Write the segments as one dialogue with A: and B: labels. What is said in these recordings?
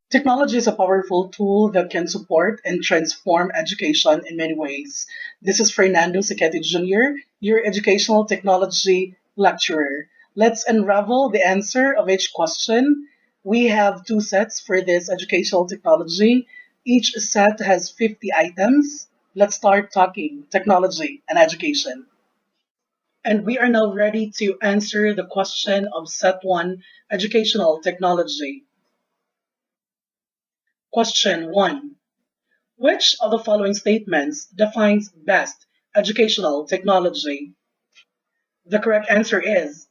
A: Technology is a powerful tool that can support and transform education in many ways. This is Fernando Siquete Jr., your educational technology lecturer. Let's unravel the answer of each question. We have two sets for this educational technology. Each set has 50 items. Let's start talking technology and education. And we are now ready to answer the question of set one, educational technology. Question one. Which of the following statements defines best educational technology? The correct answer is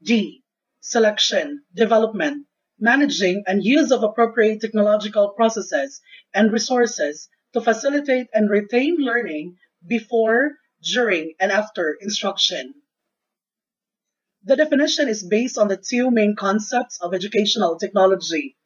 A: D. Selection, development, managing, and use of appropriate technological processes and resources to facilitate and retain learning before, during, and after instruction. The definition is based on the two main concepts of educational technology.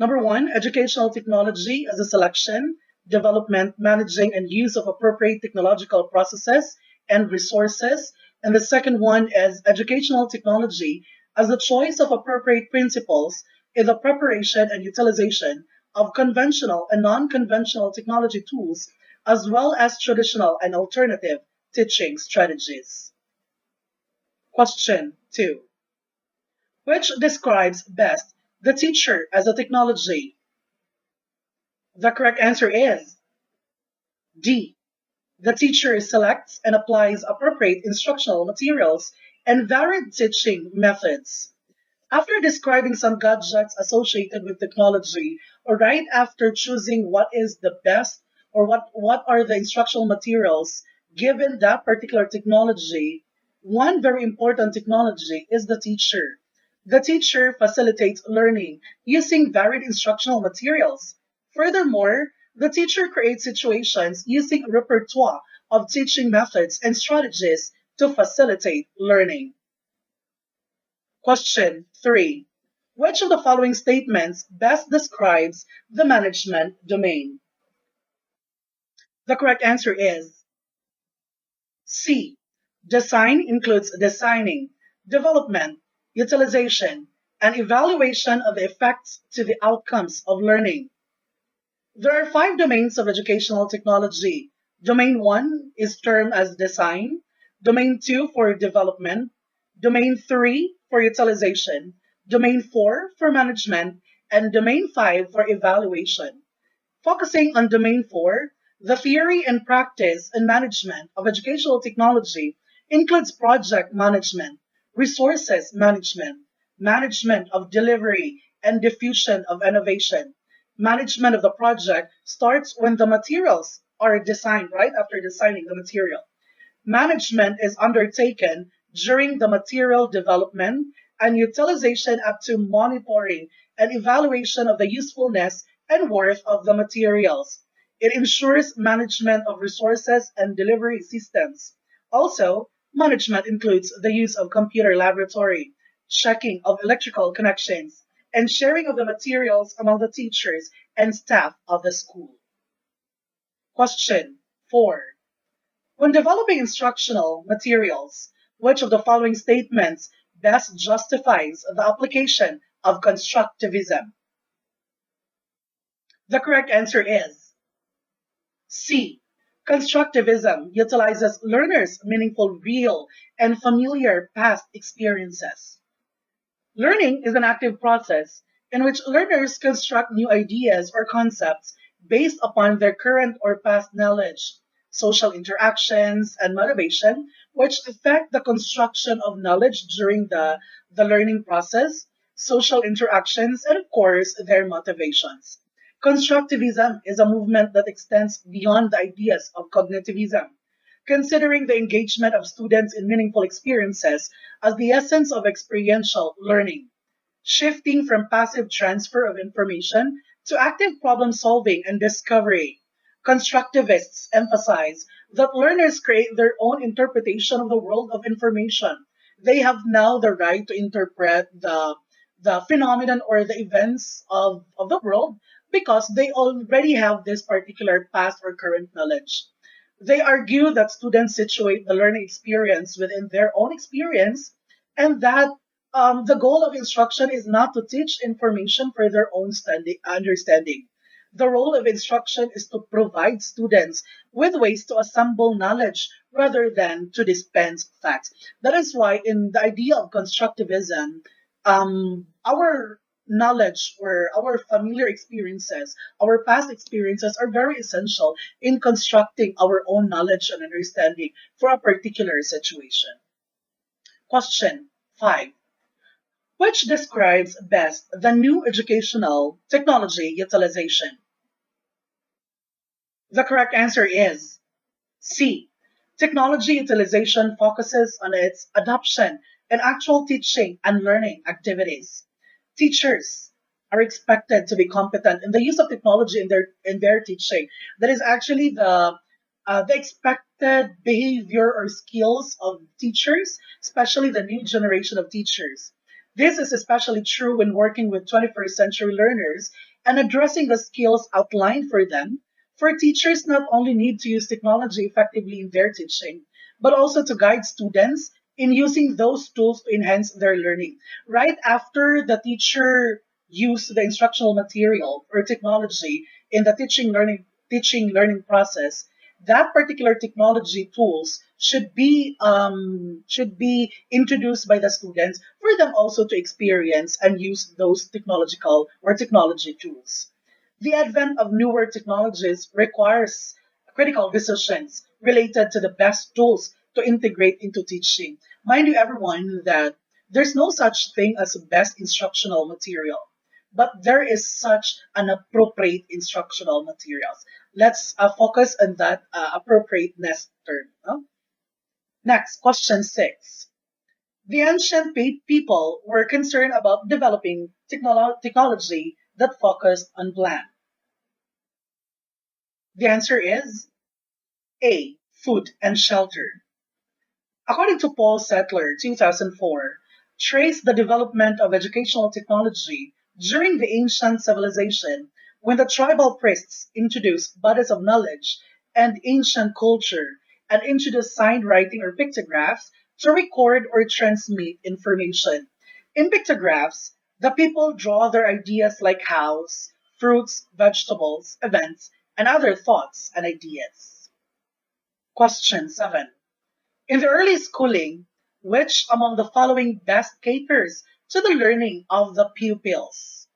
A: Number one, educational technology is the selection, development, managing, and use of appropriate technological processes and resources. And the second one is educational technology as the choice of appropriate principles in the preparation and utilization of conventional and non conventional technology tools, as well as traditional and alternative teaching strategies. Question 2. Which describes best the teacher as a technology? The correct answer is D. The teacher selects and applies appropriate instructional materials and varied teaching methods. After describing some gadgets associated with technology, or right after choosing what is the best or what are the instructional materials given that particular technology, one very important technology is the teacher. The teacher facilitates learning using varied instructional materials. Furthermore, the teacher creates situations using a repertoire of teaching methods and strategies to facilitate learning. Question 3. Which of the following statements best describes the management domain? The correct answer is C. Design includes designing, development, utilization, and evaluation of the effects to the outcomes of learning. There are five domains of educational technology. Domain 1 is termed as design, Domain 2 for development, Domain 3 for utilization, Domain 4 for management, and Domain 5 for evaluation. Focusing on Domain 4, the theory and practice and management of educational technology includes project management, resources management, management of delivery, and diffusion of innovation. Management of the project starts when the materials are designed, right after designing the material. Management is undertaken during the material development and utilization up to monitoring and evaluation of the usefulness and worth of the materials. It ensures management of resources and delivery systems. Also, management includes the use of computer laboratory, checking of electrical connections, and sharing of the materials among the teachers and staff of the school. Question 4. When developing instructional materials, which of the following statements best justifies the application of constructivism? The correct answer is C. Constructivism utilizes learners' meaningful, real, and familiar past experiences. Learning is an active process in which learners construct new ideas or concepts based upon their current or past knowledge, social interactions, and motivation, which affect the construction of knowledge during the learning process, social interactions, and of course, their motivations. Constructivism is a movement that extends beyond the ideas of cognitivism, considering the engagement of students in meaningful experiences as the essence of experiential learning, shifting from passive transfer of information to active problem solving and discovery. Constructivists emphasize that learners create their own interpretation of the world of information. They have now the right to interpret the phenomenon or the events of the world because they already have this particular past or current knowledge. They argue that students situate the learning experience within their own experience and that The goal of instruction is not to teach information for their own understanding. The role of instruction is to provide students with ways to assemble knowledge rather than to dispense facts. That is why, in the idea of constructivism, our knowledge or our familiar experiences, our past experiences are very essential in constructing our own knowledge and understanding for a particular situation. Question 5. Which describes best the new educational technology utilization? The correct answer is C. Technology utilization focuses on its adoption in actual teaching and learning activities. Teachers are expected to be competent in the use of technology in their teaching. That is actually the expected behavior or skills of teachers, especially the new generation of teachers. This is especially true when working with 21st century learners and addressing the skills outlined for them. For teachers not only need to use technology effectively in their teaching, but also to guide students in using those tools to enhance their learning. Right after the teacher used the instructional material or technology in the teaching learning process, that particular technology tools should be introduced by the students for them also to experience and use those technological or technology tools. The advent of newer technologies requires critical decisions related to the best tools to integrate into teaching. Mind you, everyone, that there's no such thing as best instructional material, but there is such an appropriate instructional materials. Let's focus on that appropriateness term. No? Next, question 6. The ancient people were concerned about developing technology that focused on plan. The answer is A. Food and shelter. According to Paul Settler, 2004, traced the development of educational technology during the ancient civilization when the tribal priests introduced bodies of knowledge and ancient culture and introduced signed writing or pictographs to record or transmit information. In pictographs, the people draw their ideas like house, fruits, vegetables, events, and other thoughts and ideas. Question 7. In the early schooling, which among the following best caters to the learning of the pupils?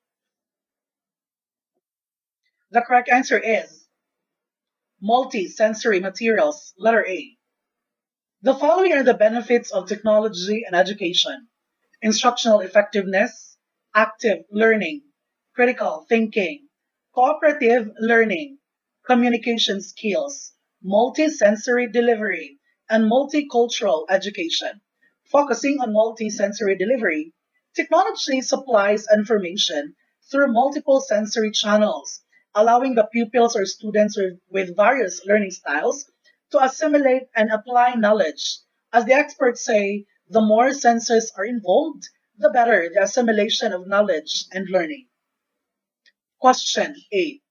A: The correct answer is multi-sensory materials, letter A. The following are the benefits of technology and education: instructional effectiveness, active learning, critical thinking, cooperative learning, communication skills, multisensory delivery, and multicultural education. Focusing on multisensory delivery, technology supplies information through multiple sensory channels, allowing the pupils or students with various learning styles to assimilate and apply knowledge. As the experts say, the more senses are involved, the better the assimilation of knowledge and learning. Question 8.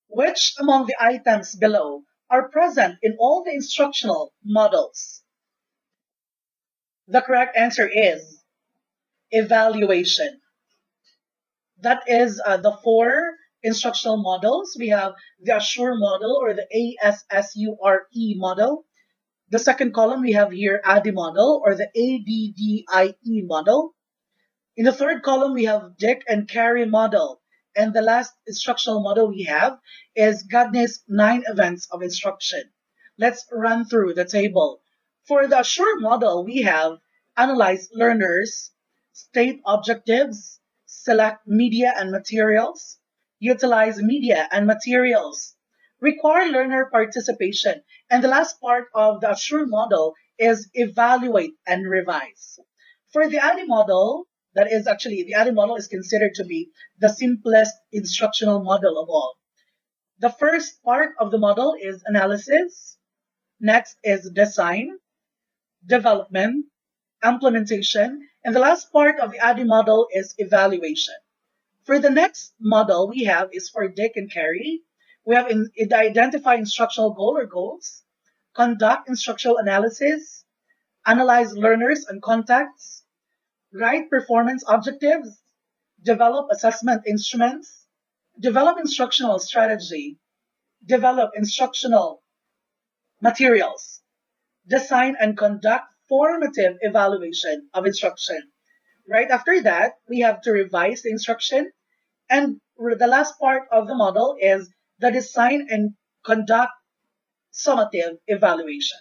A: Which among the items below are present in all the instructional models? The correct answer is evaluation. That is the four instructional models. We have the Assure model or the ASSURE model. The second column we have here ADDIE model or the ADDIE model. In the third column we have Dick and Carey model. And the last instructional model we have is Gardner's 9 events of instruction. Let's run through the table. For the Assure model, we have analyze learners, state objectives, select media and materials, utilize media and materials, require learner participation, and the last part of the Assure model is evaluate and revise. For the ADDIE model, that is actually the ADDIE model is considered to be the simplest instructional model of all. The first part of the model is analysis. Next is design, development, implementation, and the last part of the ADDIE model is evaluation. For the next model we have is for Dick and Carey. We have identify instructional goal or goals, conduct instructional analysis, analyze learners and contexts, Write performance objectives, develop assessment instruments, develop instructional strategy, develop instructional materials, design and conduct formative evaluation of instruction. Right after that, we have to revise the instruction. And the last part of the model is the design and conduct summative evaluation.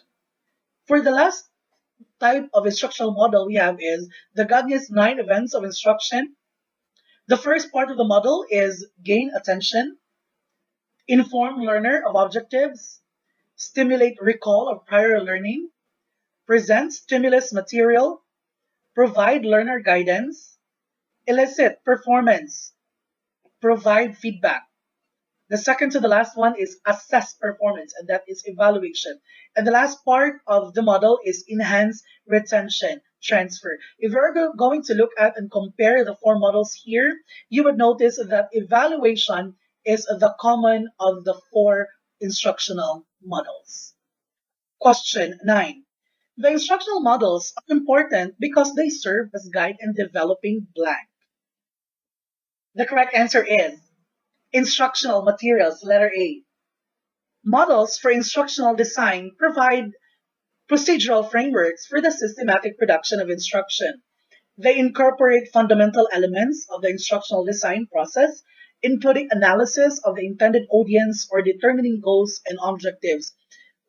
A: For the last type of instructional model we have is the Gagne's 9 events of instruction. The first part of the model is gain attention, inform learner of objectives, stimulate recall of prior learning, present stimulus material, provide learner guidance, elicit performance, provide feedback. The second to the last one is assess performance, and that is evaluation. And the last part of the model is enhance retention transfer. If you're going to look at and compare the 4 models here, you would notice that evaluation is the common of the 4 instructional models. Question 9. The instructional models are important because they serve as guide in developing blank. The correct answer is instructional materials, letter A. Models for instructional design provide procedural frameworks for the systematic production of instruction. They incorporate fundamental elements of the instructional design process, including analysis of the intended audience or determining goals and objectives.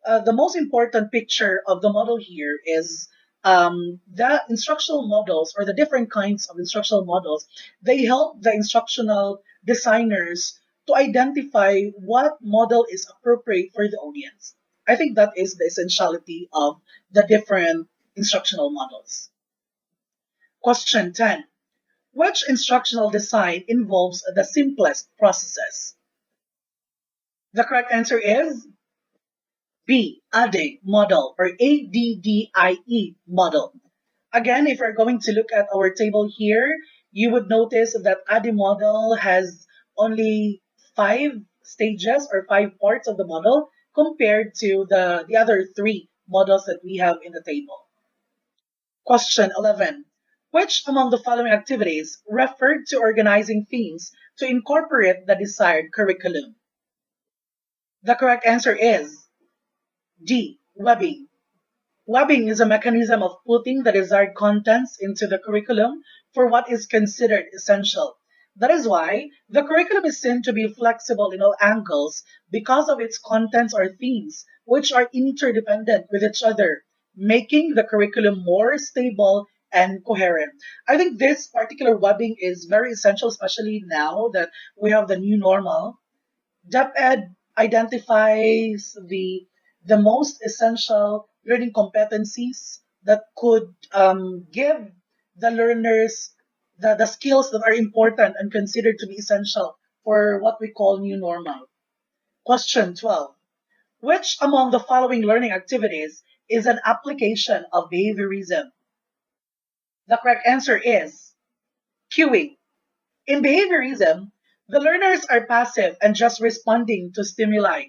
A: The most important picture of the model here is the instructional models or the different kinds of instructional models. They help the instructional designers to identify what model is appropriate for the audience. I think that is the essentiality of the different instructional models. Question 10. Which instructional design involves the simplest processes? The correct answer is B. ADDIE model or ADDIE model. Again, if we're going to look at our table here, you would notice that ADDIE model has only 5 stages or 5 parts of the model compared to the other 3 models that we have in the table. Question 11. Which among the following activities referred to organizing themes to incorporate the desired curriculum? The correct answer is D. Webbing. Webbing is a mechanism of putting the desired contents into the curriculum for what is considered essential. That is why the curriculum is seen to be flexible in all angles because of its contents or themes, which are interdependent with each other, making the curriculum more stable and coherent. I think this particular webbing is very essential, especially now that we have the new normal. DepEd identifies the most essential learning competencies that could give the learners the skills that are important and considered to be essential for what we call new normal. Question 12. Which among the following learning activities is an application of behaviorism? The correct answer is cueing. In behaviorism, the learners are passive and just responding to stimuli.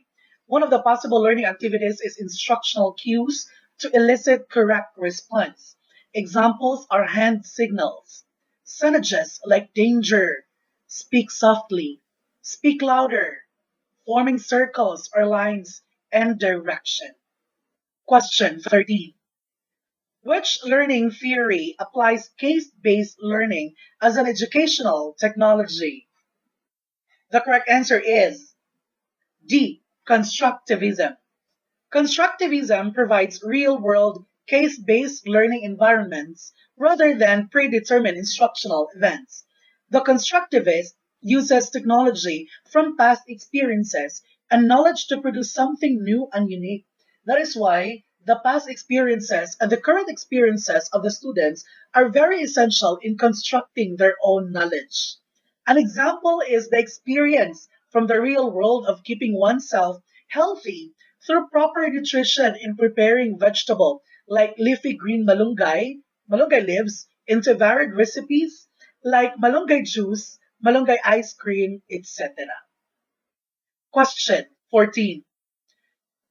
A: One of the possible learning activities is instructional cues to elicit correct response. Examples are hand signals, sonages like danger, speak softly, speak louder, forming circles or lines, and direction. Question 13. Which learning theory applies case-based learning as an educational technology? The correct answer is D. Constructivism. Constructivism provides real-world, case-based learning environments rather than predetermined instructional events. The constructivist uses technology from past experiences and knowledge to produce something new and unique. That is why the past experiences and the current experiences of the students are very essential in constructing their own knowledge. An example is the experience from the real world of keeping oneself healthy through proper nutrition in preparing vegetable like leafy green malunggay leaves into varied recipes like malunggay juice, malunggay ice cream, etc. Question 14.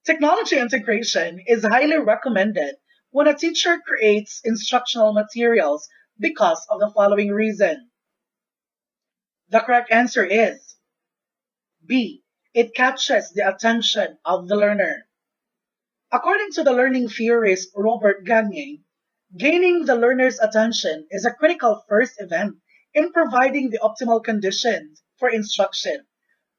A: Technology integration is highly recommended when a teacher creates instructional materials because of the following reason. The correct answer is B. It catches the attention of the learner. According to the learning theorist Robert Gagne, gaining the learner's attention is a critical first event in providing the optimal conditions for instruction.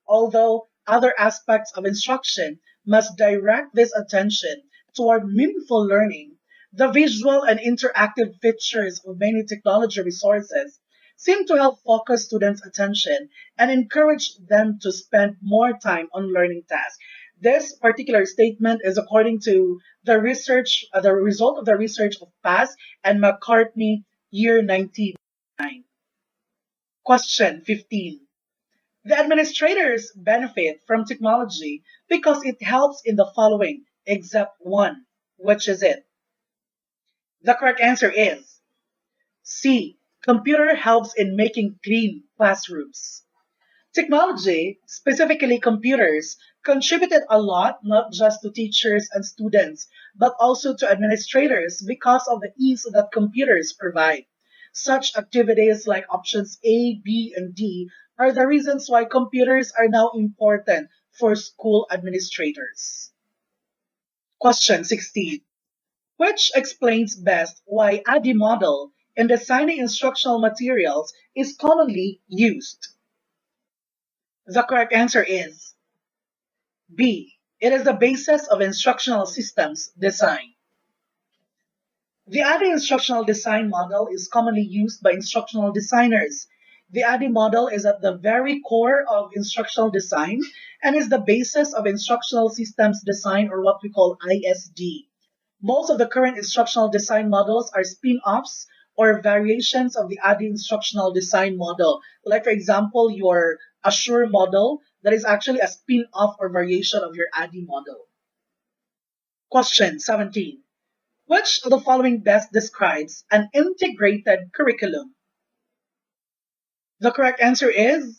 A: Although other aspects of instruction must direct this attention toward meaningful learning, the visual and interactive features of many technology resources seem to help focus students' attention and encourage them to spend more time on learning tasks. This particular statement is according to the research, the result of the research of Pass and McCartney, year 1999. Question 15. The administrators benefit from technology because it helps in the following, except one. Which is it? The correct answer is C. Computer helps in making clean classrooms. Technology, specifically computers, contributed a lot not just to teachers and students, but also to administrators because of the ease that computers provide. Such activities like options A, B, and D are the reasons why computers are now important for school administrators. Question 16. Which explains best why ADDIE model in designing instructional materials is commonly used? The correct answer is B. It is the basis of instructional systems design. The ADDIE instructional design model is commonly used by instructional designers. The ADDIE model is at the very core of instructional design and is the basis of instructional systems design, or what we call ISD. Most of the current instructional design models are spin-offs or variations of the ADDIE instructional design model. Like, for example, your Assure model, that is actually a spin-off or variation of your ADDIE model. Question 17. Which of the following best describes an integrated curriculum? The correct answer is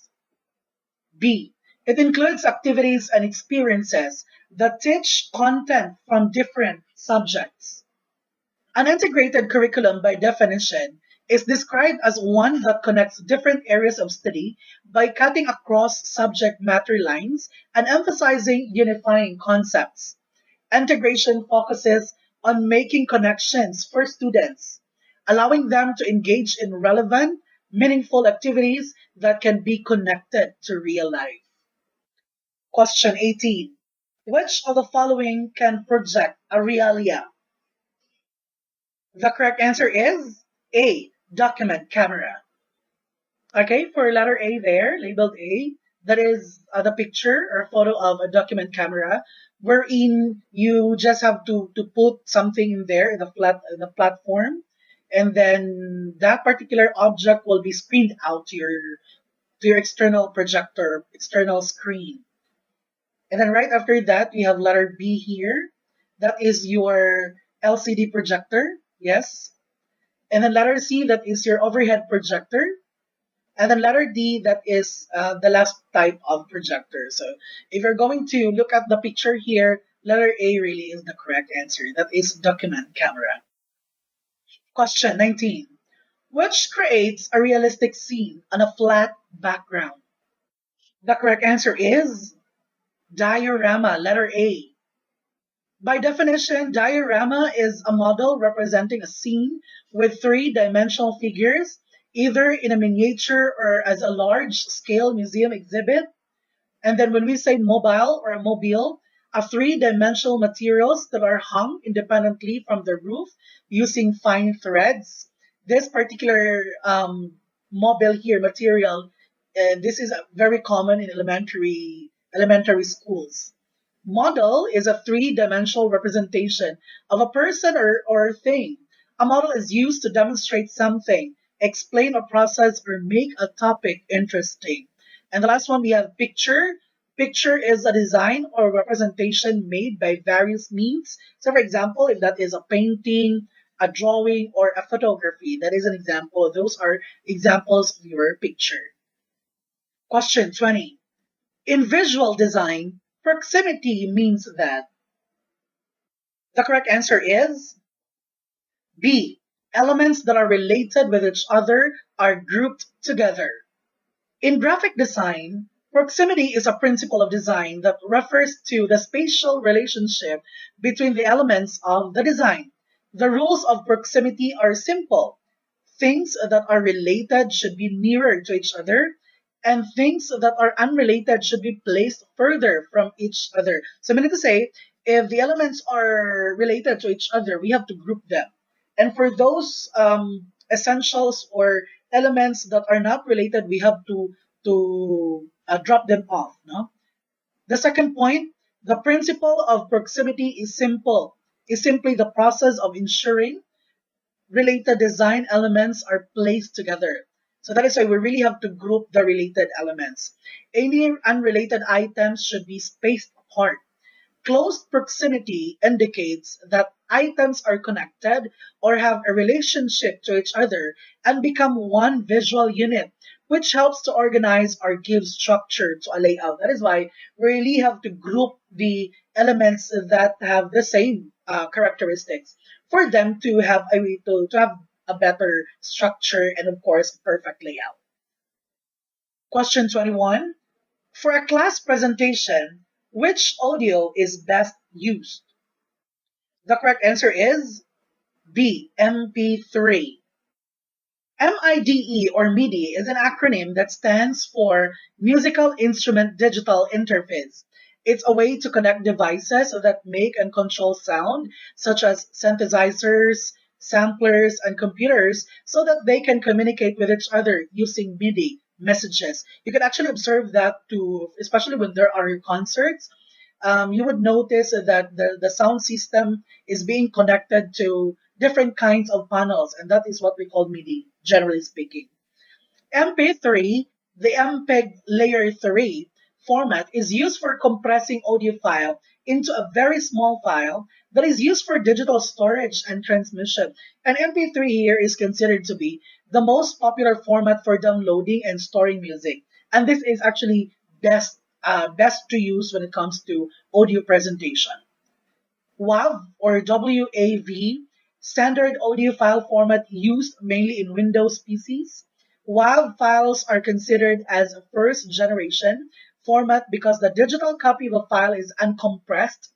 A: B. It includes activities and experiences that teach content from different subjects. An integrated curriculum, by definition, is described as one that connects different areas of study by cutting across subject matter lines and emphasizing unifying concepts. Integration focuses on making connections for students, allowing them to engage in relevant, meaningful activities that can be connected to real life. Question 18. Which of the following can project a realia? The correct answer is A. Document camera. Okay, for letter A there, labeled A, that is the picture or photo of a document camera, wherein you just have to put something in there in the platform, and then that particular object will be screened out to your external projector, external screen. And then right after that, we have letter B here. That is your LCD projector. Yes. And then letter C, that is your overhead projector. And then letter D, that is the last type of projector. So if you're going to look at the picture here, letter A really is the correct answer. That is document camera. Question 19. Which creates a realistic scene on a flat background? The correct answer is diorama, letter A. By definition, diorama is a model representing a scene with three-dimensional figures, either in a miniature or as a large-scale museum exhibit. And then when we say mobile or a mobile, are three-dimensional materials that are hung independently from the roof using fine threads. This particular mobile here material, this is very common in elementary schools. Model is a three-dimensional representation of a person or thing. A model is used to demonstrate something, explain a process, or make a topic interesting. And the last one, we have picture. Picture is a design or representation made by various means. So, for example, if that is a painting, a drawing, or a photography, that is an example. Those are examples of your picture. Question 20. In visual design, proximity means that. The correct answer is B. Elements that are related with each other are grouped together. In graphic design, proximity is a principle of design that refers to the spatial relationship between the elements of the design. The rules of proximity are simple. Things that are related should be nearer to each other, and things that are unrelated should be placed further from each other. So, meaning to say, if the elements are related to each other, we have to group them. And for those essentials or elements that are not related, we have to drop them off. No. The second point, the principle of proximity is simple. Is simply the process of ensuring related design elements are placed together. So that is why we really have to group the related elements. Any unrelated items should be spaced apart. Close proximity indicates that items are connected or have a relationship to each other and become one visual unit, which helps to organize or give structure to a layout. That is why we really have to group the elements that have the same characteristics for them to have to have a better structure and, of course, perfect layout. Question 21. For a class presentation, which audio is best used? The correct answer is B, MP3. MIDE or MIDI is an acronym that stands for Musical Instrument Digital Interface. It's a way to connect devices that make and control sound, such as synthesizers, samplers, and computers, so that they can communicate with each other using MIDI messages. You can actually observe that too, especially when there are concerts. You would notice that the sound system is being connected to different kinds of panels, and that is what we call MIDI, generally speaking. MP3, the MPEG Layer 3 format, is used for compressing audio file into a very small file that is used for digital storage and transmission. And MP3 here is considered to be the most popular format for downloading and storing music. And this is actually best to use when it comes to audio presentation. WAV or WAV, standard audio file format used mainly in Windows PCs. WAV files are considered as a first generation format because the digital copy of a file is uncompressed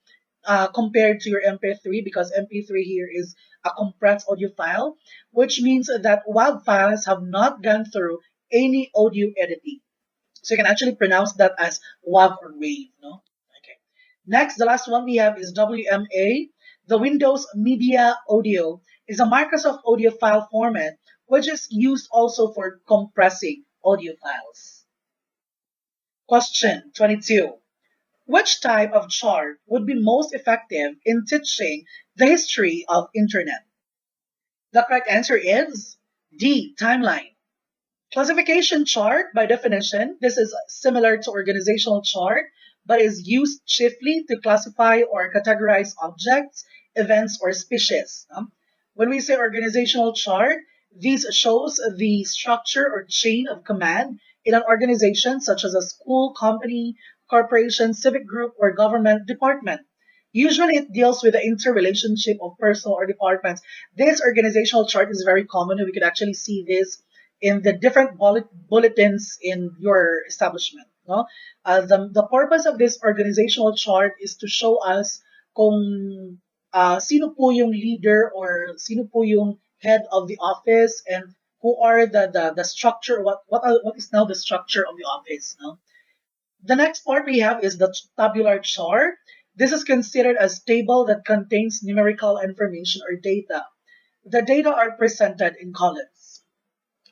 A: compared to your MP3, because MP3 here is a compressed audio file, which means that WAV files have not gone through any audio editing. So you can actually pronounce that as WAV or WAVE. No? Okay. Next, the last one we have is WMA. The Windows Media Audio is a Microsoft audio file format which is used also for compressing audio files. Question 22. Which type of chart would be most effective in teaching the history of internet? The correct answer is D, timeline. Classification chart, by definition, this is similar to organizational chart, but is used chiefly to classify or categorize objects, events, or species. When we say organizational chart, this shows the structure or chain of command in an organization such as a school, company, corporation, civic group, or government department. Usually it deals with the interrelationship of personal or departments. This organizational chart is very common. We could actually see this in the different bulletins in your establishment. No? The purpose of this organizational chart is to show us kung sino po yung leader or sino po yung head of the office, and who are the structure, what is now the structure of the office. No? The next part we have is the tabular chart. This is considered a table that contains numerical information or data. The data are presented in columns.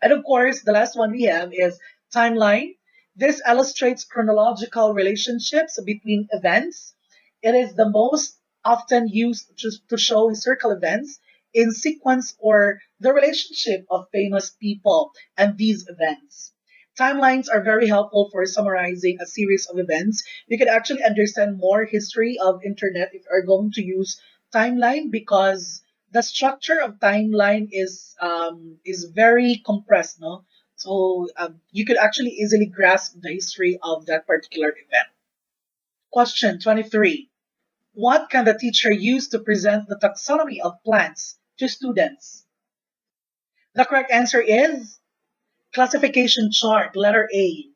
A: And of course, the last one we have is timeline. This illustrates chronological relationships between events. It is the most often used to show historical events in sequence or the relationship of famous people and these events. Timelines are very helpful for summarizing a series of events. You can actually understand more history of internet if you're going to use timeline, because the structure of timeline is very compressed, no? So you could actually easily grasp the history of that particular event. Question 23. What can the teacher use to present the taxonomy of plants to students? The correct answer is classification chart, letter A.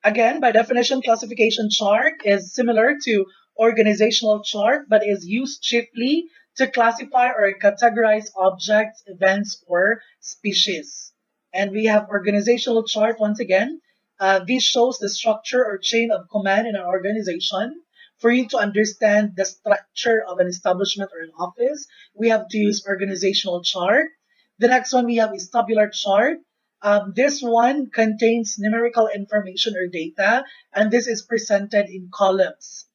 A: Again, by definition, classification chart is similar to organizational chart, but is used chiefly to classify or categorize objects, events, or species. And we have organizational chart once again. This shows the structure or chain of command in an organization. For you to understand the structure of an establishment or an office, we have to use organizational chart. The next one we have is tabular chart. This one contains numerical information or data, and this is presented in columns.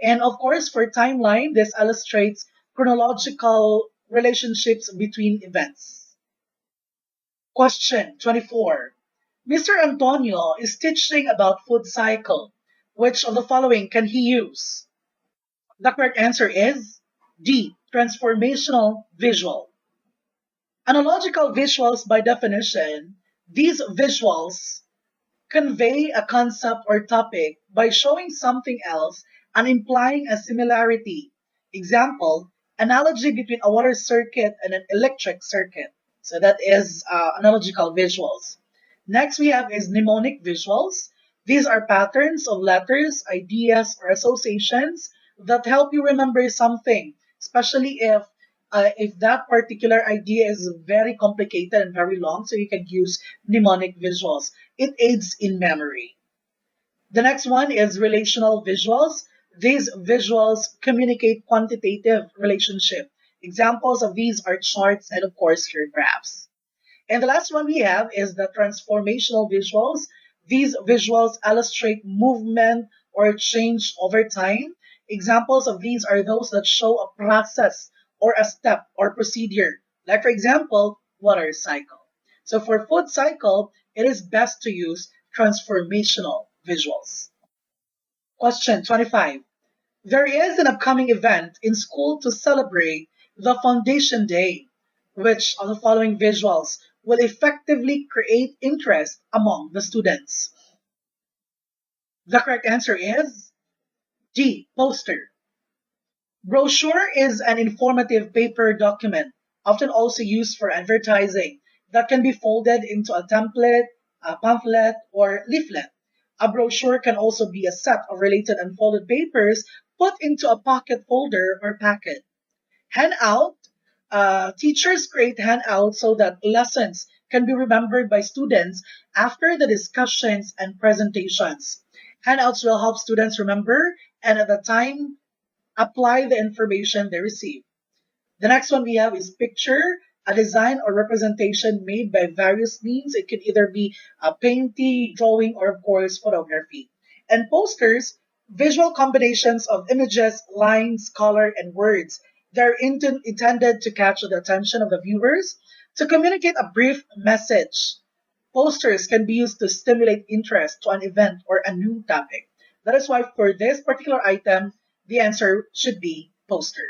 A: And of course, for timeline, this illustrates chronological relationships between events. Question 24. Mr. Antonio is teaching about food cycle. Which of the following can he use? The correct answer is D. Transformational visual. Analogical visuals, by definition, these visuals convey a concept or topic by showing something else and implying a similarity. Example, analogy between a water circuit and an electric circuit. So that is analogical visuals. Next we have is mnemonic visuals. These are patterns of letters, ideas, or associations that help you remember something, especially if that particular idea is very complicated and very long, so you can use mnemonic visuals. It aids in memory. The next one is relational visuals. These visuals communicate quantitative relationship. Examples of these are charts and of course here graphs. And the last one we have is the transformational visuals. These visuals illustrate movement or change over time. Examples of these are those that show a process or a step or procedure. Like for example, water cycle. So for food cycle, it is best to use transformational visuals. Question 25. There is an upcoming event in school to celebrate the Foundation Day. Which of the following visuals will effectively create interest among the students? The correct answer is D. Poster. Brochure is an informative paper document, often also used for advertising, that can be folded into a template, a pamphlet, or leaflet. A brochure can also be a set of related unfolded papers put into a pocket folder or packet. Handout. Teachers create handouts so that lessons can be remembered by students after the discussions and presentations. Handouts will help students remember and at the time apply the information they receive. The next one we have is picture, a design or representation made by various means. It can either be a painting, drawing, or of course photography. And posters, visual combinations of images, lines, color, and words. They're intended to capture the attention of the viewers to communicate a brief message. Posters can be used to stimulate interest to an event or a new topic. That is why for this particular item, the answer should be poster.